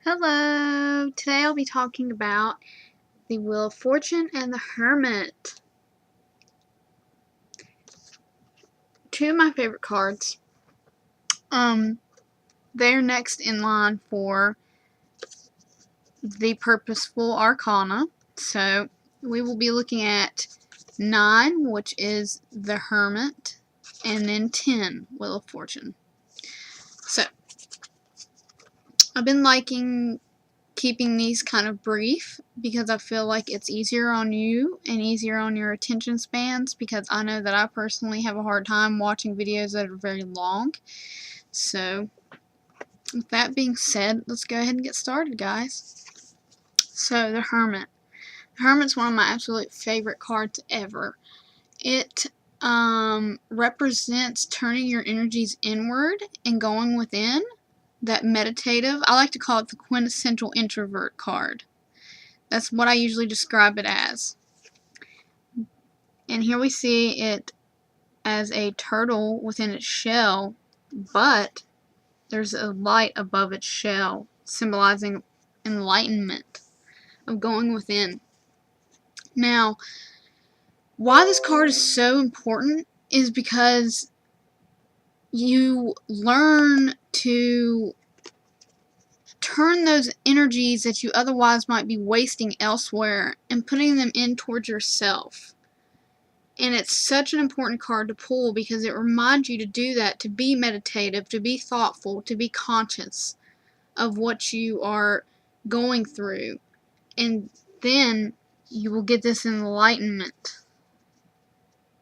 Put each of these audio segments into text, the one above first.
Hello! Today I'll be talking about the Wheel of Fortune and the Hermit. Two of my favorite cards. They're next in line for the Purposeful Arcana. So we will be looking at 9, which is the Hermit, and then 10, Wheel of Fortune. So I've been liking keeping these kind of brief because I feel like it's easier on you and easier on your attention spans, because I know that I personally have a hard time watching videos that are very long. So with that being said, let's go ahead and get started, guys. So the Hermit. The Hermit's one of my absolute favorite cards ever. It represents turning your energies inward and going within. That meditative, I like to call it the quintessential introvert card. That's what I usually describe it as. And here we see it as a turtle within its shell, but there's a light above its shell, symbolizing enlightenment, of going within. Now, why this card is so important is because you learn to turn those energies that you otherwise might be wasting elsewhere and putting them in towards yourself. And it's such an important card to pull because it reminds you to do that, to be meditative, to be thoughtful, to be conscious of what you are going through. And then you will get this enlightenment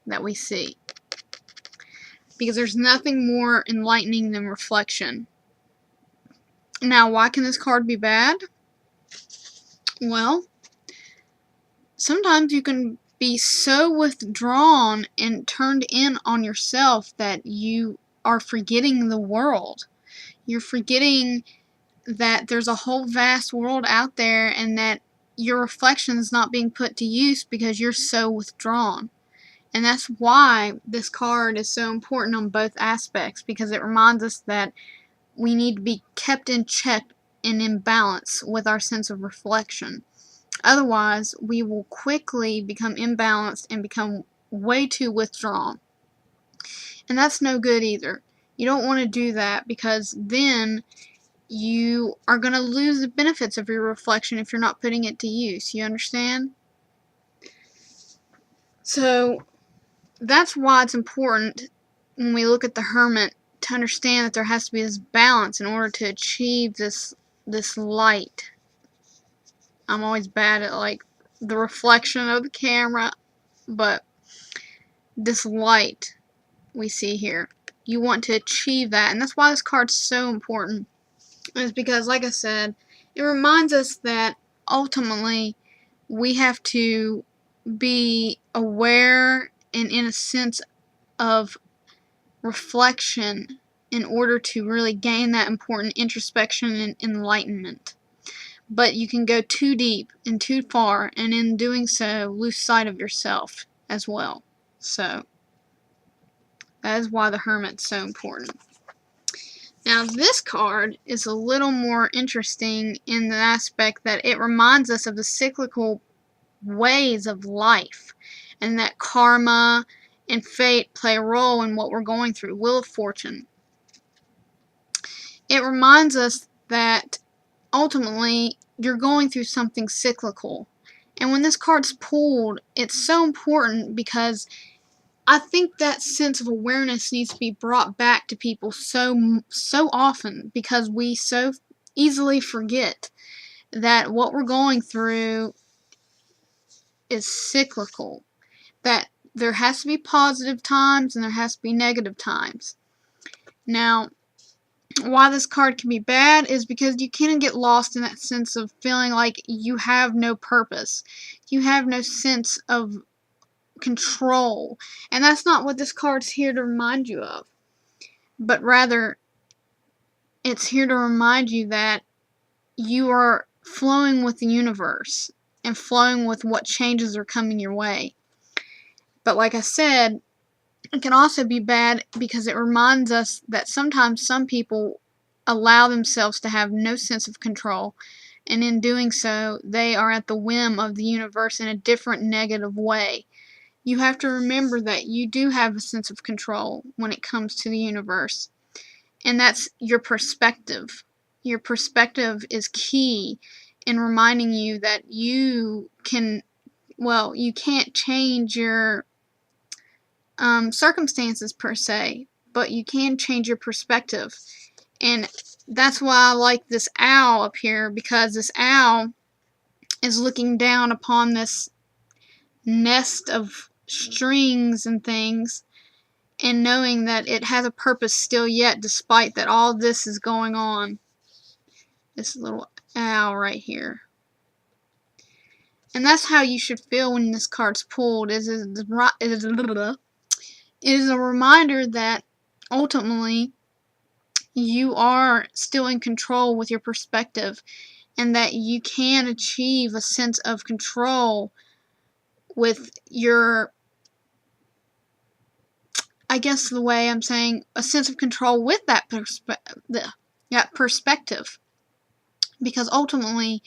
that we see. Because there's nothing more enlightening than reflection. Now, why can this card be bad? Well, sometimes you can be so withdrawn and turned in on yourself that you are forgetting the world. You're forgetting that there's a whole vast world out there and that your reflection is not being put to use because you're so withdrawn. And that's why this card is so important on both aspects, because it reminds us that we need to be kept in check and in balance with our sense of reflection. Otherwise, we will quickly become imbalanced and become way too withdrawn. And that's no good either. You don't want to do that, because then you are going to lose the benefits of your reflection if you're not putting it to use. You understand? So that's why it's important when we look at the Hermit to understand that there has to be this balance in order to achieve this light. I'm always bad at like the reflection of the camera, but this light we see here, you want to achieve that, and that's why this card's so important. Is because, like I said, it reminds us that ultimately we have to be aware and in a sense of reflection in order to really gain that important introspection and enlightenment. But you can go too deep and too far, and in doing so lose sight of yourself as well. So that is why the Hermit's so important. Now this card is a little more interesting in the aspect that it reminds us of the cyclical ways of life, and that karma and fate play a role in what we're going through. Wheel of Fortune. It reminds us that ultimately you're going through something cyclical. And when this card's pulled, it's so important because I think that sense of awareness needs to be brought back to people so often, because we so easily forget that what we're going through is cyclical. That there has to be positive times and there has to be negative times. Now, why this card can be bad is because you can get lost in that sense of feeling like you have no purpose. You have no sense of control. And that's not what this card's here to remind you of. But rather, it's here to remind you that you are flowing with the universe and flowing with what changes are coming your way. But like I said, it can also be bad because it reminds us that sometimes some people allow themselves to have no sense of control, and in doing so, they are at the whim of the universe in a different negative way. You have to remember that you do have a sense of control when it comes to the universe, and that's your perspective. Your perspective is key in reminding you that you can't change your circumstances per se, but you can change your perspective. And that's why I like this owl up here, because this owl is looking down upon this nest of strings and things, and knowing that it has a purpose still yet, despite that all this is going on. This little owl right here. And that's how you should feel when this card's pulled. It is a reminder that ultimately you are still in control with your perspective, and that you can achieve a sense of control with your, I guess the way I'm saying, a sense of control with that perspective. Because ultimately,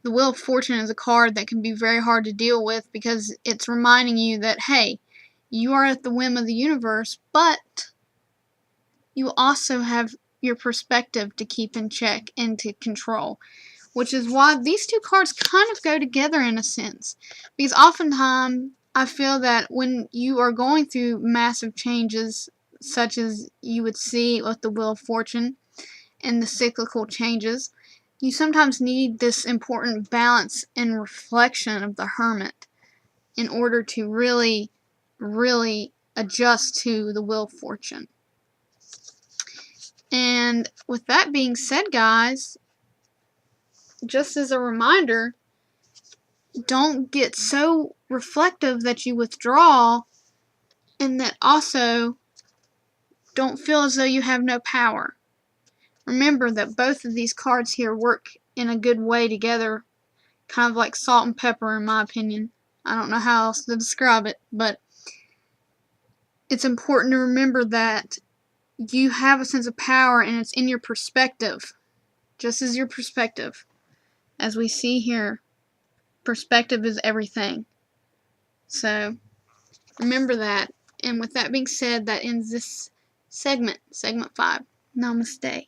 the Wheel of Fortune is a card that can be very hard to deal with, because it's reminding you that, hey, you are at the whim of the universe, but you also have your perspective to keep in check and to control. Which is why these two cards kind of go together in a sense. Because oftentimes, I feel that when you are going through massive changes, such as you would see with the Wheel of Fortune and the cyclical changes, you sometimes need this important balance and reflection of the Hermit in order to really, really adjust to the Wheel of Fortune. And with that being said, guys, just as a reminder, don't get so reflective that you withdraw, and that also don't feel as though you have no power. Remember that both of these cards here work in a good way together, kind of like salt and pepper in my opinion. I don't know how else to describe it, but it's important to remember that you have a sense of power, and it's in your perspective, just as your perspective. As we see here, perspective is everything. So remember that. And with that being said, that ends this segment 5. Namaste.